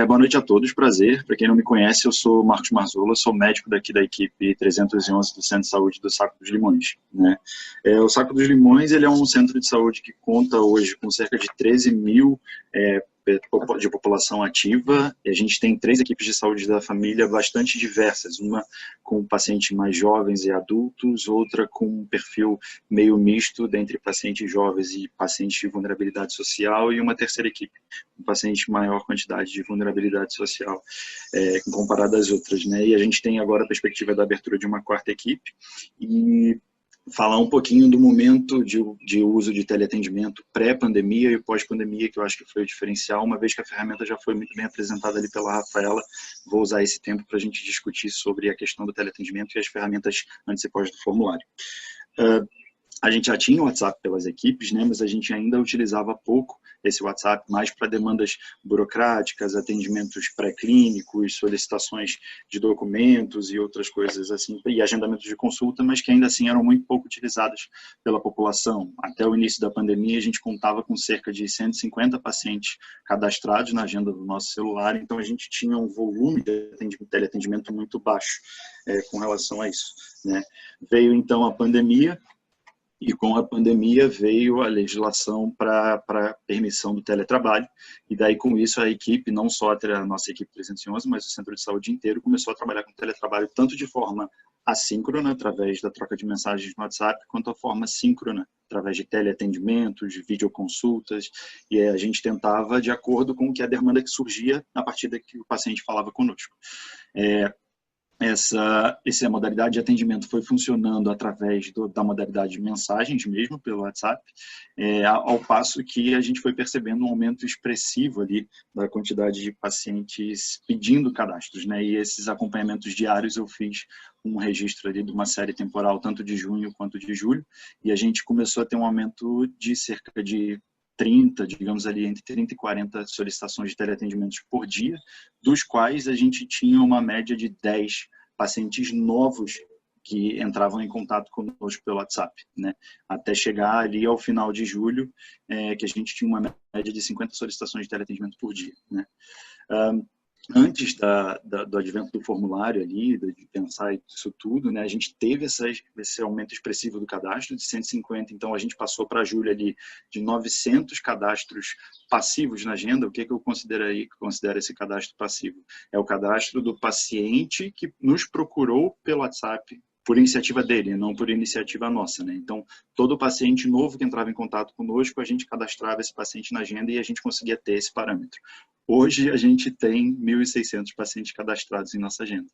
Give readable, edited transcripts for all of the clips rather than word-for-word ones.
Boa noite a todos, prazer. Para quem não me conhece, eu sou Marcos Marzola, sou médico daqui da equipe 311 do Centro de Saúde do Saco dos Limões, né? O Saco dos Limões ele é um centro de saúde que conta hoje com cerca de 13 mil de população ativa, e a gente tem 3 equipes de saúde da família bastante diversas, uma com pacientes mais jovens e adultos, outra com um perfil meio misto dentre pacientes jovens e pacientes de vulnerabilidade social, e uma terceira equipe com pacientes de maior quantidade de vulnerabilidade social comparado às outras, né? E a gente tem agora a perspectiva da abertura de uma 4ª equipe e falar um pouquinho do momento de uso de teleatendimento pré-pandemia e pós-pandemia, que eu acho que foi o diferencial, uma vez que a ferramenta já foi muito bem apresentada ali pela Rafaela. Vou usar esse tempo para a gente discutir sobre a questão do teleatendimento e as ferramentas antes e pós do formulário. A gente já tinha o WhatsApp pelas equipes, né, mas a gente ainda utilizava pouco esse WhatsApp mais para demandas burocráticas, atendimentos pré-clínicos, solicitações de documentos e outras coisas assim, e agendamentos de consulta, mas que ainda assim eram muito pouco utilizados pela população. Até o início da pandemia, a gente contava com cerca de 150 pacientes cadastrados na agenda do nosso celular, então a gente tinha um volume de teleatendimento muito baixo com relação a isso, né? Veio então a pandemia, e com a pandemia veio a legislação para permissão do teletrabalho, e daí com isso a equipe, não só a nossa equipe 311, mas o centro de saúde inteiro começou a trabalhar com teletrabalho tanto de forma assíncrona, através da troca de mensagens no WhatsApp, quanto a forma síncrona, através de teleatendimentos, de videoconsultas, e a gente tentava de acordo com a demanda que surgia a partir da que o paciente falava conosco. Essa modalidade de atendimento foi funcionando através da modalidade de mensagens mesmo, pelo WhatsApp, ao passo que a gente foi percebendo um aumento expressivo ali da quantidade de pacientes pedindo cadastros, né? E esses acompanhamentos diários eu fiz um registro ali de uma série temporal, tanto de junho quanto de julho, e a gente começou a ter um aumento de cerca de 30, digamos ali, entre 30 e 40 solicitações de teleatendimentos por dia, dos quais a gente tinha uma média de 10 pacientes novos que entravam em contato conosco pelo WhatsApp, né? Até chegar ali ao final de julho, que a gente tinha uma média de 50 solicitações de teleatendimento por dia, né? Antes do advento do formulário ali, de pensar isso tudo, né, a gente teve esse aumento expressivo do cadastro de 150, então a gente passou para julho ali de 900 cadastros passivos na agenda. O que eu considero esse cadastro passivo? É o cadastro do paciente que nos procurou pelo WhatsApp por iniciativa dele, não por iniciativa nossa, né? Então, todo paciente novo que entrava em contato conosco, a gente cadastrava esse paciente na agenda e a gente conseguia ter esse parâmetro. Hoje, a gente tem 1.600 pacientes cadastrados em nossa agenda.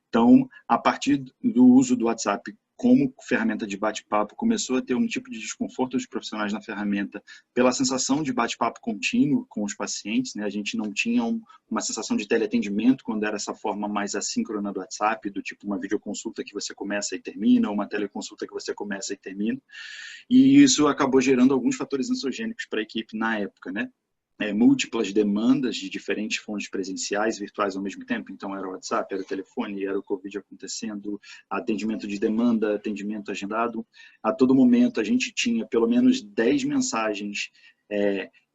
Então, a partir do uso do WhatsApp como ferramenta de bate-papo, começou a ter um tipo de desconforto dos profissionais na ferramenta pela sensação de bate-papo contínuo com os pacientes, né? A gente não tinha uma sensação de teleatendimento quando era essa forma mais assíncrona do WhatsApp, do tipo uma videoconsulta que você começa e termina, ou uma teleconsulta que você começa e termina. E isso acabou gerando alguns fatores ansiogênicos para a equipe na época, né? Múltiplas demandas de diferentes fontes presenciais, virtuais ao mesmo tempo. Então, era o WhatsApp, era o telefone, era o Covid acontecendo, atendimento de demanda, atendimento agendado. A todo momento, a gente tinha pelo menos 10 mensagens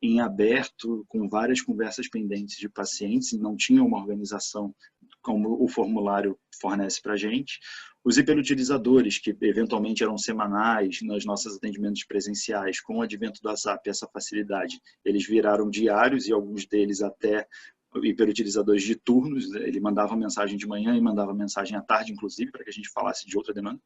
em aberto, com várias conversas pendentes de pacientes, e não tinha uma organização como o formulário fornece para a gente. Os hiperutilizadores, que eventualmente eram semanais nos nossos atendimentos presenciais, com o advento do WhatsApp, essa facilidade, eles viraram diários e alguns deles até hiperutilizadores de turnos. Ele mandava mensagem de manhã e mandava mensagem à tarde, inclusive, para que a gente falasse de outra demanda.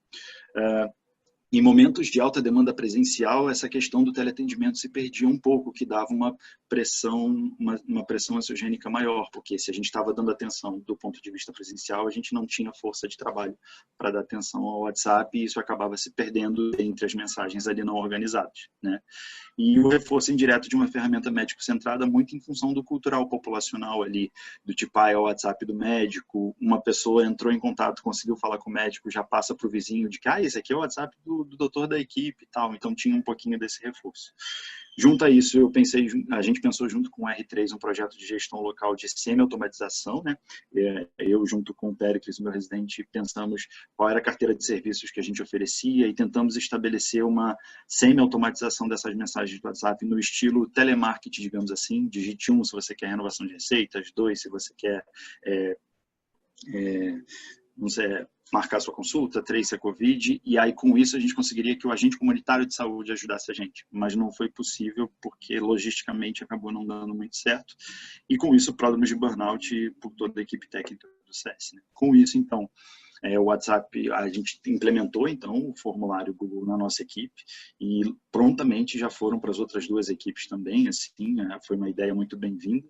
Em momentos de alta demanda presencial, essa questão do teleatendimento se perdia um pouco, que dava uma pressão ansiogênica maior, porque se a gente estava dando atenção do ponto de vista presencial, a gente não tinha força de trabalho para dar atenção ao WhatsApp, e isso acabava se perdendo entre as mensagens ali não organizadas, né? E o reforço indireto de uma ferramenta médico-centrada muito em função do cultural populacional ali, do tipo, é o WhatsApp do médico, uma pessoa entrou em contato, conseguiu falar com o médico, já passa para o vizinho de que, esse aqui é o WhatsApp do doutor da equipe e tal. Então tinha um pouquinho desse reforço. Junto a isso, a gente pensou junto com o R3 um projeto de gestão local de semi-automatização, né? Eu, junto com o Péricles, meu residente, pensamos qual era a carteira de serviços que a gente oferecia e tentamos estabelecer uma semi-automatização dessas mensagens do WhatsApp no estilo telemarketing, digamos assim. Digite 1 se você quer renovação de receitas, 2 se você quer não sei, marcar sua consulta, 3 se é Covid, e aí com isso a gente conseguiria que o agente comunitário de saúde ajudasse a gente, mas não foi possível porque logisticamente acabou não dando muito certo, e com isso problemas de burnout por toda a equipe técnica do CS. Né? Com isso, então, o WhatsApp, a gente implementou, então, o formulário Google na nossa equipe e prontamente já foram para as outras 2 equipes também, assim, foi uma ideia muito bem-vinda.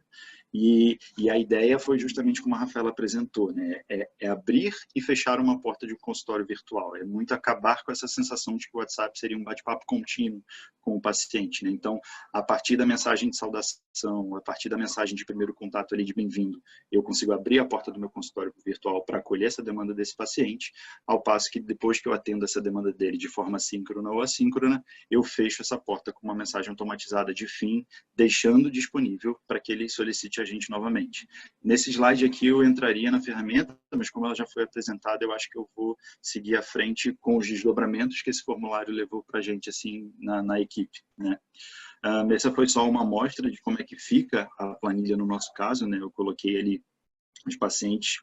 E a ideia foi justamente como a Rafaela apresentou, né? É abrir e fechar uma porta de um consultório virtual. É muito acabar com essa sensação de que o WhatsApp seria um bate-papo contínuo com o paciente, né? Então, a partir da mensagem de saudação, a partir da mensagem de primeiro contato ali de bem-vindo, eu consigo abrir a porta do meu consultório virtual para acolher essa demanda desse paciente, ao passo que depois que eu atendo essa demanda dele de forma síncrona ou assíncrona, eu fecho essa porta com uma mensagem automatizada de fim, deixando disponível para que ele solicite a gente novamente. Nesse slide aqui eu entraria na ferramenta, mas como ela já foi apresentada, eu acho que eu vou seguir à frente com os desdobramentos que esse formulário levou para a gente assim, na equipe. Né? Essa foi só uma amostra de como é que fica a planilha no nosso caso. Né? Eu coloquei ali os pacientes,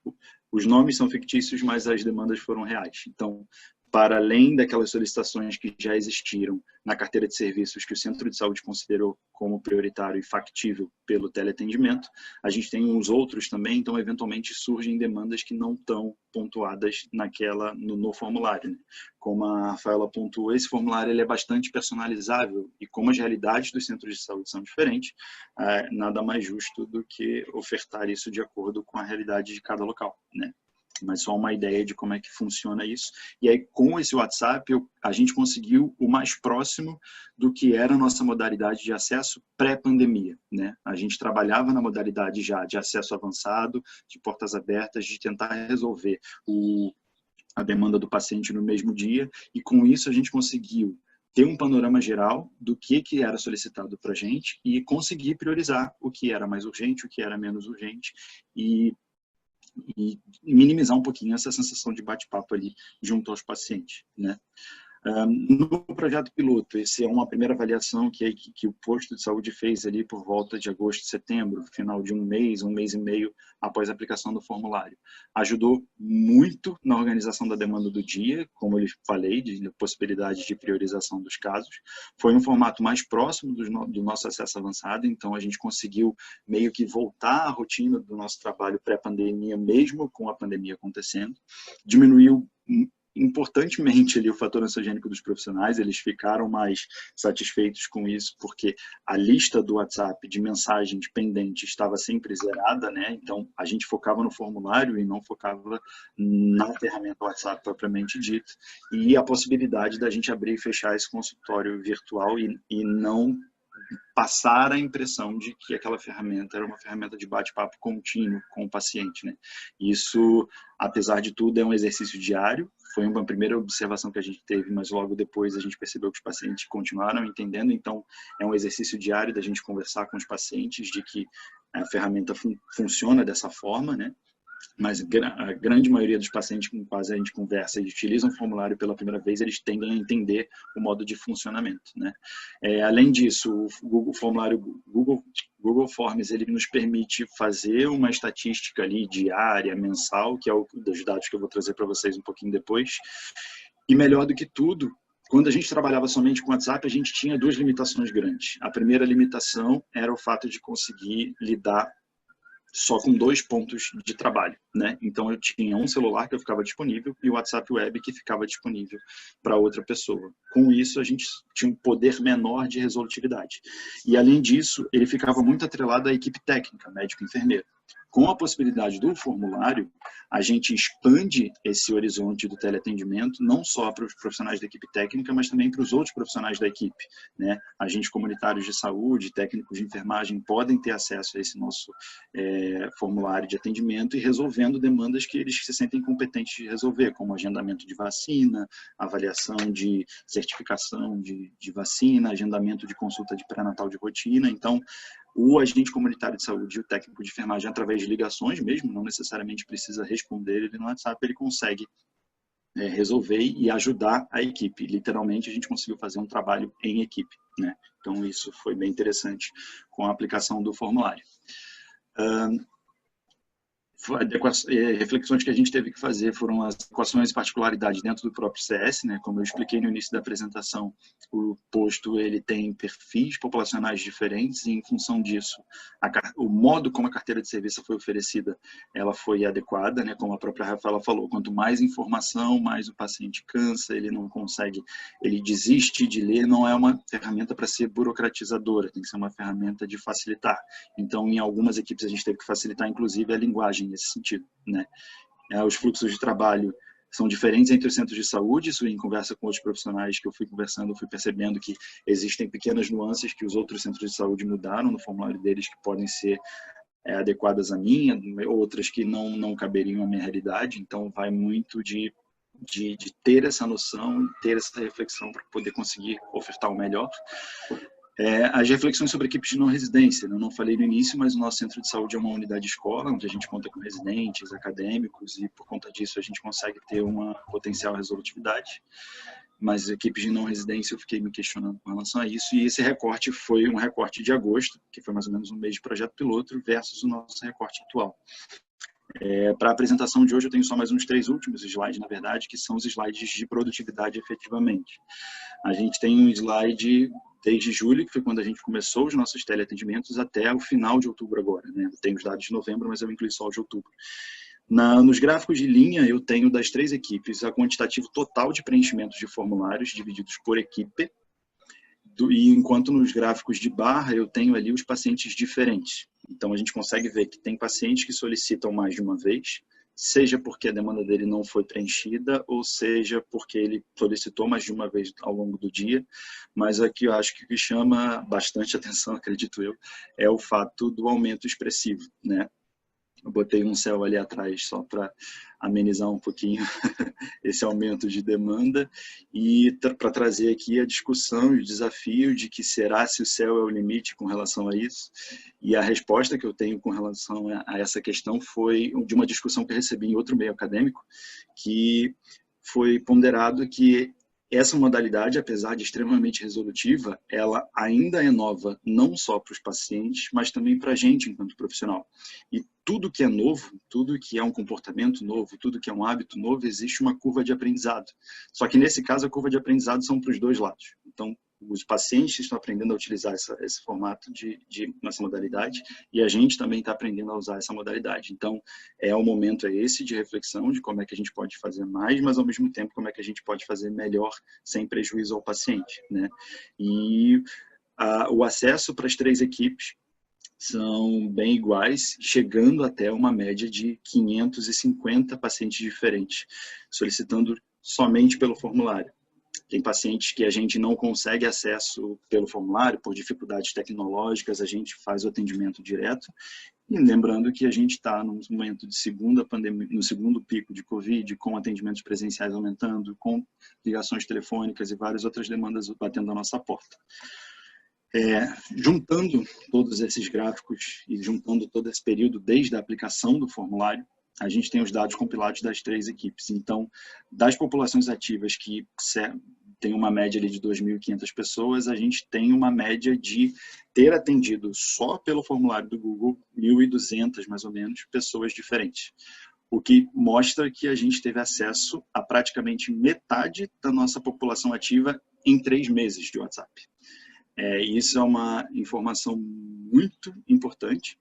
os nomes são fictícios, mas as demandas foram reais. Então, para além daquelas solicitações que já existiram na carteira de serviços que o Centro de Saúde considerou como prioritário e factível pelo teleatendimento, a gente tem uns outros também, então eventualmente surgem demandas que não estão pontuadas no formulário. Né? Como a Rafaela pontuou, esse formulário ele é bastante personalizável e como as realidades dos centros de saúde são diferentes, nada mais justo do que ofertar isso de acordo com a realidade de cada local. Né? Mas só uma ideia de como é que funciona isso. E aí, com esse WhatsApp, a gente conseguiu o mais próximo do que era a nossa modalidade de acesso pré-pandemia. Né? A gente trabalhava na modalidade já de acesso avançado, de portas abertas, de tentar resolver a demanda do paciente no mesmo dia, e com isso a gente conseguiu ter um panorama geral do que era solicitado para a gente e conseguir priorizar o que era mais urgente, o que era menos urgente, e minimizar um pouquinho essa sensação de bate-papo ali junto aos pacientes, né? No projeto piloto, essa é uma primeira avaliação que o posto de saúde fez ali por volta de agosto, setembro, final de um mês e meio após a aplicação do formulário. Ajudou muito na organização da demanda do dia, como eu falei, de possibilidade de priorização dos casos. Foi um formato mais próximo do nosso acesso avançado, então a gente conseguiu meio que voltar à rotina do nosso trabalho pré-pandemia, mesmo com a pandemia acontecendo. Diminuiu importantemente ali o fator ansiogênico dos profissionais, eles ficaram mais satisfeitos com isso, porque a lista do WhatsApp de mensagens pendentes estava sempre zerada, né? Então a gente focava no formulário e não focava na ferramenta WhatsApp propriamente dita, e a possibilidade da gente abrir e fechar esse consultório virtual e não passar a impressão de que aquela ferramenta era uma ferramenta de bate-papo contínuo com o paciente, né? Isso, apesar de tudo, é um exercício diário. Foi uma primeira observação que a gente teve, mas logo depois a gente percebeu que os pacientes continuaram entendendo. Então, é um exercício diário da gente conversar com os pacientes de que a ferramenta funciona dessa forma, né? Mas a grande maioria dos pacientes com quais a gente conversa e utilizam o formulário pela primeira vez, eles tendem a entender o modo de funcionamento. Né? Além disso, o formulário Google Forms, ele nos permite fazer uma estatística ali diária, mensal, que é o dos dados que eu vou trazer para vocês um pouquinho depois. E melhor do que tudo, quando a gente trabalhava somente com WhatsApp, a gente tinha 2 limitações grandes. A primeira limitação era o fato de conseguir lidar só com 2 pontos de trabalho, né? Então eu tinha um celular que eu ficava disponível e o WhatsApp Web que ficava disponível para outra pessoa. Com isso a gente tinha um poder menor de resolutividade. E além disso, ele ficava muito atrelado à equipe técnica, médico e enfermeiro. Com a possibilidade do formulário, a gente expande esse horizonte do teleatendimento, não só para os profissionais da equipe técnica, mas também para os outros profissionais da equipe, né? Agentes comunitários de saúde, técnicos de enfermagem podem ter acesso a esse nosso formulário de atendimento e resolvendo demandas que eles se sentem competentes de resolver, como agendamento de vacina, avaliação de certificação de vacina, agendamento de consulta de pré-natal de rotina. Então, o agente comunitário de saúde e o técnico de enfermagem, através de ligações mesmo, não necessariamente precisa responder ele no WhatsApp, ele consegue resolver e ajudar a equipe. Literalmente, a gente conseguiu fazer um trabalho em equipe, né? Então, isso foi bem interessante com a aplicação do formulário. Reflexões que a gente teve que fazer foram as equações e particularidades dentro do próprio CS, né? Como eu expliquei no início da apresentação, o posto ele tem perfis populacionais diferentes e, em função disso, o modo como a carteira de serviço foi oferecida, ela foi adequada, né? Como a própria Rafaela falou, quanto mais informação, mais o paciente cansa, ele não consegue, ele desiste de ler, não é uma ferramenta para ser burocratizadora, tem que ser uma ferramenta de facilitar. Então, em algumas equipes a gente teve que facilitar, inclusive, a linguagem nesse sentido, né? Os fluxos de trabalho são diferentes entre os centros de saúde, isso em conversa com outros profissionais que eu fui conversando, eu fui percebendo que existem pequenas nuances que os outros centros de saúde mudaram no formulário deles que podem ser adequadas à minha, outras que não caberiam à minha realidade, então vai muito de ter essa noção, ter essa reflexão para poder conseguir ofertar o melhor. As reflexões sobre equipes de não residência, eu não falei no início, mas o nosso centro de saúde é uma unidade escola, onde a gente conta com residentes, acadêmicos, e por conta disso a gente consegue ter uma potencial resolutividade. Mas equipes de não residência eu fiquei me questionando com relação a isso, e esse recorte foi um recorte de agosto, que foi mais ou menos um mês de projeto piloto, versus o nosso recorte atual. Para a apresentação de hoje eu tenho só mais uns 3 últimos slides, na verdade, que são os slides de produtividade efetivamente. A gente tem um slide desde julho, que foi quando a gente começou os nossos teleatendimentos, até o final de outubro agora, né? Eu tenho os dados de novembro, mas eu incluí só os de outubro. Nos gráficos de linha, eu tenho das 3 equipes a quantitativo total de preenchimentos de formulários divididos por equipe, e enquanto nos gráficos de barra eu tenho ali os pacientes diferentes. Então a gente consegue ver que tem pacientes que solicitam mais de uma vez, seja porque a demanda dele não foi preenchida, ou seja porque ele solicitou mais de uma vez ao longo do dia. Mas aqui eu acho que o que chama bastante atenção, acredito eu, é o fato do aumento expressivo, né? Eu botei um céu ali atrás só para amenizar um pouquinho esse aumento de demanda e para trazer aqui a discussão e o desafio de que será se o céu é o limite com relação a isso. E a resposta que eu tenho com relação a essa questão foi de uma discussão que eu recebi em outro meio acadêmico, que foi ponderado que essa modalidade, apesar de extremamente resolutiva, ela ainda é nova, não só para os pacientes, mas também para a gente enquanto profissional. E tudo que é novo, tudo que é um comportamento novo, tudo que é um hábito novo, existe uma curva de aprendizado. Só que nesse caso, a curva de aprendizado são para os dois lados. Então, os pacientes estão aprendendo a utilizar esse formato nessa modalidade e a gente também está aprendendo a usar essa modalidade. Então, o momento é esse de reflexão de como é que a gente pode fazer mais, mas ao mesmo tempo como é que a gente pode fazer melhor sem prejuízo ao paciente, né? E o acesso para as 3 equipes são bem iguais, chegando até uma média de 550 pacientes diferentes, solicitando somente pelo formulário. Tem pacientes que a gente não consegue acesso pelo formulário, por dificuldades tecnológicas, a gente faz o atendimento direto. E lembrando que a gente está no momento de segunda pandemia, no segundo pico de Covid, com atendimentos presenciais aumentando, com ligações telefônicas e várias outras demandas batendo à nossa porta. Juntando todos esses gráficos e juntando todo esse período desde a aplicação do formulário, a gente tem os dados compilados das 3 equipes. Então, das populações ativas que tem uma média ali de 2.500 pessoas, a gente tem uma média de ter atendido só pelo formulário do Google 1.200, mais ou menos, pessoas diferentes. O que mostra que a gente teve acesso a praticamente metade da nossa população ativa em 3 meses de WhatsApp. Isso é uma informação muito importante.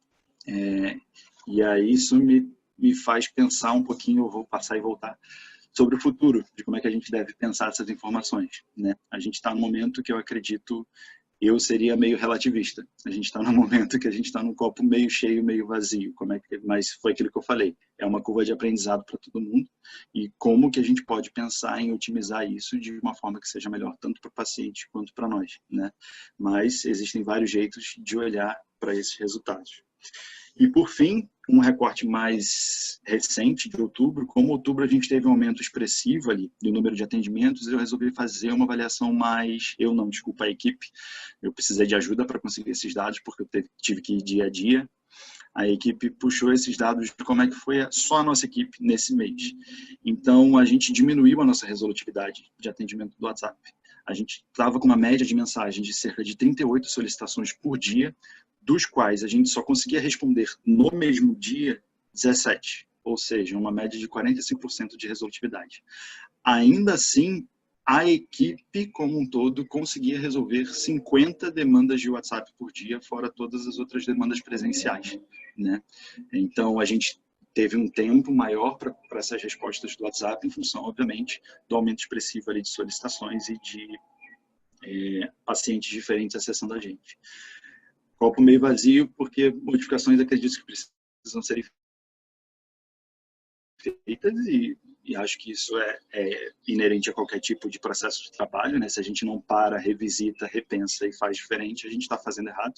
E aí isso me faz pensar um pouquinho, eu vou passar e voltar, sobre o futuro, de como é que a gente deve pensar essas informações, né? A gente está num momento que eu acredito eu seria meio relativista. A gente está num momento que a gente está num copo meio cheio, meio vazio. Mas foi aquilo que eu falei. É uma curva de aprendizado para todo mundo. E como que a gente pode pensar em otimizar isso de uma forma que seja melhor, tanto para o paciente quanto para nós, né? Mas existem vários jeitos de olhar para esses resultados. E, por fim, um recorte mais recente, de outubro. Como outubro a gente teve um aumento expressivo ali do número de atendimentos, eu resolvi fazer uma avaliação mais... desculpa, a equipe. Eu precisei de ajuda para conseguir esses dados, porque eu tive que ir dia a dia. A equipe puxou esses dados de como é que foi só a nossa equipe nesse mês. Então, a gente diminuiu a nossa resolutividade de atendimento do WhatsApp. A gente estava com uma média de mensagem de cerca de 38 solicitações por dia, dos quais a gente só conseguia responder no mesmo dia 17, ou seja, uma média de 45% de resolutividade. Ainda assim, a equipe como um todo conseguia resolver 50 demandas de WhatsApp por dia, fora todas as outras demandas presenciais, né? Então, a gente teve um tempo maior para essas respostas do WhatsApp, em função, obviamente, do aumento expressivo ali de solicitações e de pacientes diferentes acessando a gente. Copo meio vazio, porque modificações acredito que precisam ser feitas e acho que isso é inerente a qualquer tipo de processo de trabalho, né? Se a gente não para, revisita, repensa e faz diferente, a gente está fazendo errado.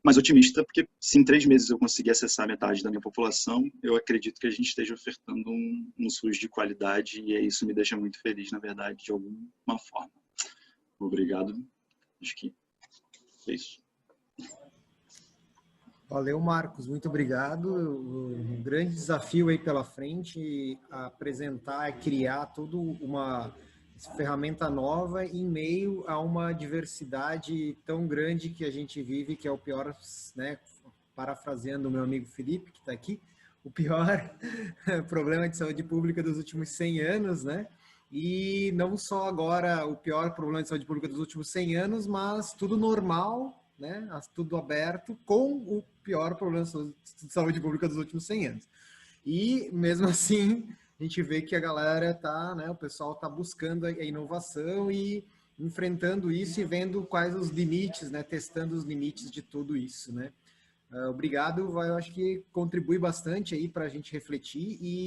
Mas otimista, porque se em 3 meses eu conseguir acessar metade da minha população, eu acredito que a gente esteja ofertando um SUS de qualidade e isso me deixa muito feliz, na verdade, de alguma forma. Obrigado. Acho que é isso. Valeu, Marcos, muito obrigado. Um grande desafio aí pela frente, apresentar e criar toda uma ferramenta nova em meio a uma diversidade tão grande que a gente vive, que é o pior, né, parafraseando o meu amigo Felipe, que está aqui, o pior problema de saúde pública dos últimos 100 anos, né? E não só agora o pior problema de saúde pública dos últimos 100 anos, mas tudo normal, né? Tudo aberto, com o pior problema de saúde pública dos últimos 100 anos. E, mesmo assim, a gente vê que a galera tá, né? O pessoal está buscando a inovação e enfrentando isso e vendo quais os limites, né? Testando os limites de tudo isso, né? Obrigado, eu acho que contribui bastante aí para a gente refletir e